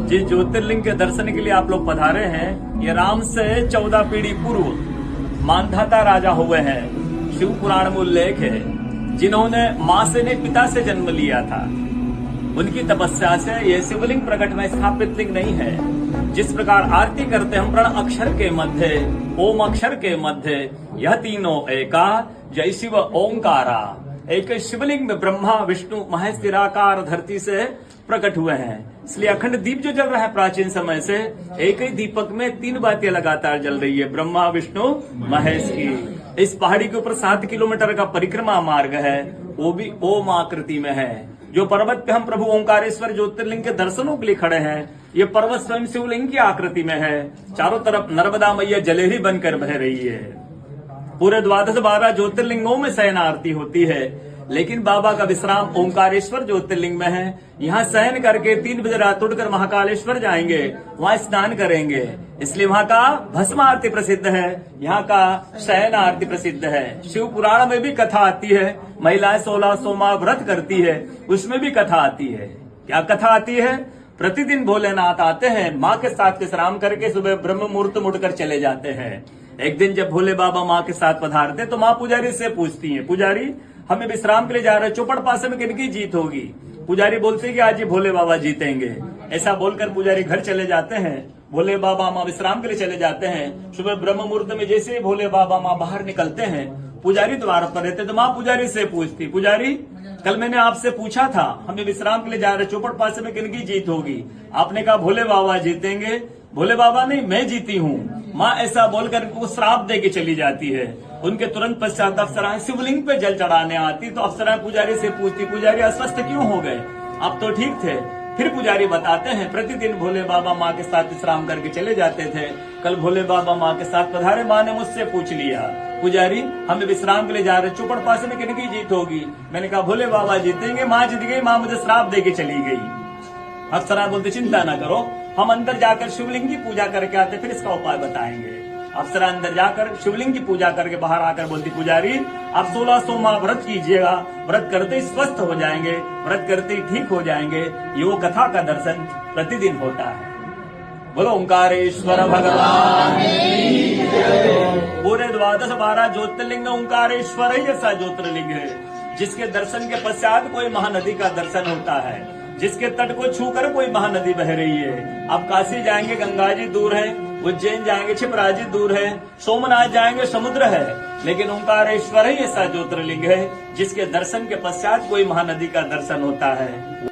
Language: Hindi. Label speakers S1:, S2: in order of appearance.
S1: जिस ज्योतिर्लिंग के दर्शन के लिए आप लोग पधारे हैं, ये राम से 14 पीढ़ी पूर्व मानधाता राजा हुए हैं। शिव पुराण में उल्लेख है, जिन्होंने मां से नहीं पिता से जन्म लिया था। उनकी तपस्या से ये शिवलिंग प्रकट में स्थापित लिंग नहीं है। जिस प्रकार आरती करते हम प्रण अक्षर के मध्य, ओम अक्षर के मध्य, यह तीनों एका, जय शिव ओंकारा। एक शिवलिंग में ब्रह्मा विष्णु महेश निराकार धरती से प्रकट हुए हैं। इसलिए अखंड दीप जो जल रहा है प्राचीन समय से, एक ही दीपक में 3 बातें लगातार जल रही है, ब्रह्मा विष्णु महेश की। इस पहाड़ी के ऊपर 7 किलोमीटर का परिक्रमा मार्ग है, वो भी ओम आकृति में है। जो पर्वत पे हम प्रभु ओंकारेश्वर ज्योतिर्लिंग के दर्शनों के लिए खड़े हैं, ये पर्वत स्वयं शिवलिंग की आकृति में है। चारों तरफ नर्मदा मैया जलेहरी बनकर बह रही है। पूरे 12 ज्योतिर्लिंगों में शयन आरती होती है, लेकिन बाबा का विश्राम ओंकारेश्वर ज्योतिर्लिंग में है। यहाँ शयन करके 3 बजे रात उठकर महाकालेश्वर जाएंगे, वहाँ स्नान करेंगे। इसलिए वहाँ का भस्म आरती प्रसिद्ध है, यहाँ का शयन आरती प्रसिद्ध है। शिव पुराण में भी कथा आती है, महिलाएं 16 सोमवार व्रत करती है, उसमें भी कथा आती है। क्या कथा आती है? प्रतिदिन भोलेनाथ आते हैं, माँ के साथ विश्राम करके सुबह ब्रह्म मुहूर्त मुड़कर चले जाते हैं। एक दिन जब भोले बाबा माँ के साथ पधारते तो माँ पुजारी से पूछती है, पुजारी हमें विश्राम के लिए जा रहे हैं, चौपड़ पासे में किनकी जीत होगी? पुजारी बोलते हैं कि आज ये भोले बाबा जीतेंगे। ऐसा बोलकर पुजारी घर चले जाते हैं। भोले बाबा माँ विश्राम के लिए चले जाते हैं। सुबह ब्रह्म मुहूर्त में जैसे ही भोले बाबा माँ बाहर निकलते हैं, पुजारी द्वार पर रहते तो माँ पुजारी से पूछती, पुजारी कल मैंने आपसे पूछा था हमें विश्राम के लिए जा रहे, चौपड़ पासे में किनकी जीत होगी? आपने कहा भोले बाबा जीतेंगे। भोले बाबा नहीं, मैं जीती हूँ। माँ ऐसा बोलकर उनको श्राप दे के चली जाती है। उनके तुरंत पश्चात अप्सराएं शिवलिंग पे जल चढ़ाने आती तो अप्सराएं पुजारी से पूछती, पुजारी अस्वस्थ क्यों हो गए? आप तो ठीक थे। फिर पुजारी बताते हैं, प्रतिदिन भोले बाबा माँ के साथ विश्राम करके चले जाते थे। कल भोले बाबा माँ के साथ पधारे, माँ ने मुझसे पूछ लिया, पुजारी हमें विश्राम के लिए जा रहे, चौपड़ पासे में किनकी जीत होगी? मैंने कहा भोले बाबा जीतेंगे। माँ जीत गई। माँ मुझे श्राप दे के चली गई। अप्सरा बोलते चिंता न करो, हम अंदर जाकर शिवलिंग की पूजा करके आते, फिर इसका उपाय बताएंगे। अप्सरा अंदर जाकर शिवलिंग की पूजा करके बाहर आकर बोलती, पुजारी आप 16 सोमवार व्रत कीजिएगा, व्रत करते ही स्वस्थ हो जाएंगे, व्रत करते ही ठीक हो जाएंगे। ये वो कथा का दर्शन प्रतिदिन होता है। बोलो ओंकारेश्वर भगवान। पूरे 12 ज्योतिर्लिंग में ओंकारेश्वर ही ऐसा ज्योतिर्लिंग है जिसके दर्शन के पश्चात कोई महानदी का दर्शन होता है, जिसके तट को छूकर कोई महानदी बह रही है। आप काशी जाएंगे, गंगा जी दूर है, उज्जैन जाएंगे, क्षिप्रा जी दूर है, सोमनाथ जाएंगे, समुद्र है, लेकिन ओंकारेश्वर ही ऐसा ज्योतिर्लिंग है जिसके दर्शन के पश्चात कोई महानदी का दर्शन होता है।